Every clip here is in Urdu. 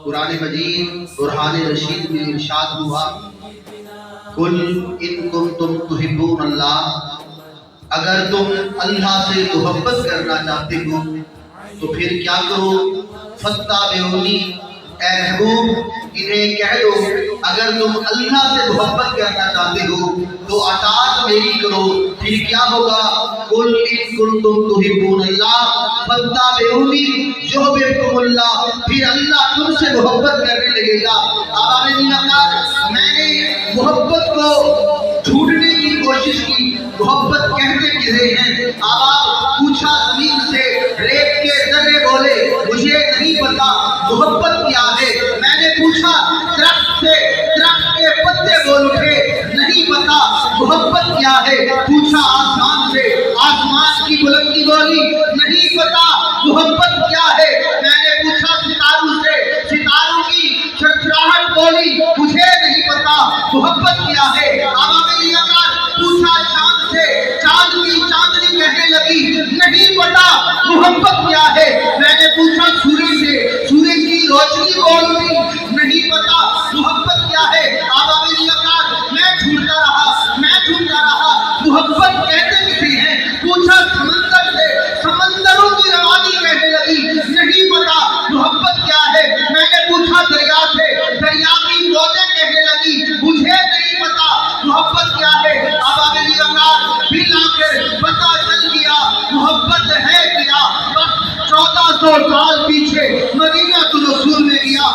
قرآن مجید برہان رشید میں ارشاد ہوا قل ان کنتم تحبون اللہ، اگر تم اللہ سے محبت کرنا چاہتے ہو تو پھر کیا کرو؟ فاتبعونی، اے محبوب انہیں کہہ دو اگر تم اللہ سے محبت کرنا چاہتے ہو تو اطاعت میری کرو، پھر کیا ہوگا؟ قل ان کنتم تحبون اللہ فاتبعونی یحببکم اللہ، پھر اللہ تم سے محبت کرنے لگے گا۔ اب میں نے محبت کو جھوٹنے کی کوشش کی، محبت کہتے کسے ہیں؟ اب آپ پوچھا زمین سے، ریت کے ذرے بولے مجھے نہیں پتا محبت کیا ہے۔ میں نے پوچھا درخت سے، درخت کے پتے بول اٹھے نہیں پتا محبت کیا ہے۔ پوچھا آسمان سے، آسمان کی بلندی بولی نہیں پتا محبت کیا ہے۔ میں نے پوچھا ستاروں سے، ستاروں کی چرچراہٹ بولی مجھے نہیں پتا محبت کیا ہے۔ پوچھا چاند سے، چاند کی چاندنی کہنے لگی نہیں پتا محبت کیا ہے۔ میں نے پوچھا سورج سے، سورج کی روشنی بولی نہیں پتا محبت کیا ہے۔ میں ڈھونڈتا رہا، میں ڈھونڈتا رہا محبت کہتے کسے ہیں۔ پوچھا سمندر سے، سمندروں کی روانی کہنے لگی نہیں پتا محبت کیا ہے۔ میں نے پوچھا دریا سے، دریا کی موجیں کہنے لگی مجھے نہیں پتا محبت کیا ہے۔ بالآخر پتا چل گیا محبت ہے کیا۔ 1400 سال پیچھے مدینہ الرسول میں گیا۔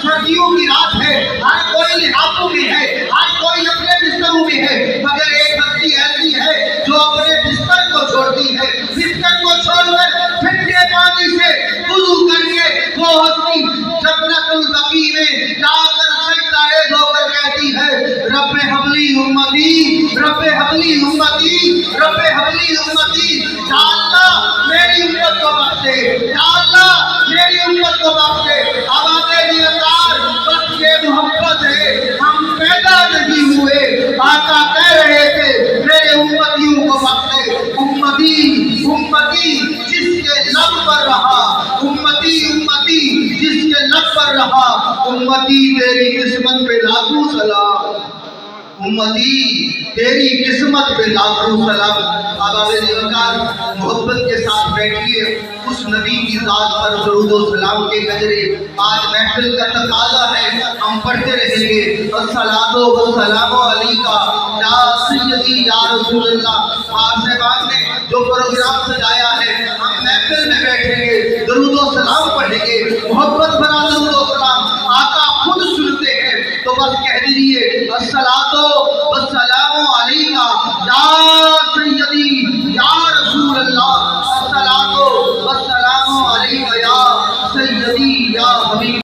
سردیوں کی رات ہے، ہر کوئی لحافوں میں ہے، ہر کوئی اپنے بستروں میں ہے، مگر ایک ہستی ایسی ہے جو اپنے بستر کو چھوڑتی ہے، بستر کو چھوڑ کر ٹھنڈے پانی سے وضو کر کے وہ ہستی جنت البقیع میں جا کر سجدہ ریز ہو کر کہتی ہے رب حبلی امتی، رب حبلی امتی، رب حبلی امتی۔ یا اللہ میری امت کو بخشے، یا اللہ میری امت کو بخشے۔ بس یہ محبت ہے، ہم پیدا نہیں ہوئے، آقا کہہ رہے تھے میرے امتیوں کو بخشے۔ امتی امتی جس کے لب پر رہا، امتی امتی جس کے لب پر رہا، امتی تیری قسمت پہ لاکھوں سلام، امتی تیری قسمت پہ لاکھوں سلام۔ محبت کے ساتھ بیٹھیے، اس نبی کی ذات پر درود و سلام کے گجرے آج محفل کا تقاضا ہے، ہم پڑھتے رہیں گے الصلاۃ والسلام علیکہ یا سیدی یا رسول اللہ۔ آپ صاحبان نے جو پروگرام سجایا ہے، ہم محفل میں بیٹھیں گے، درود و سلام پڑھیں گے، محبت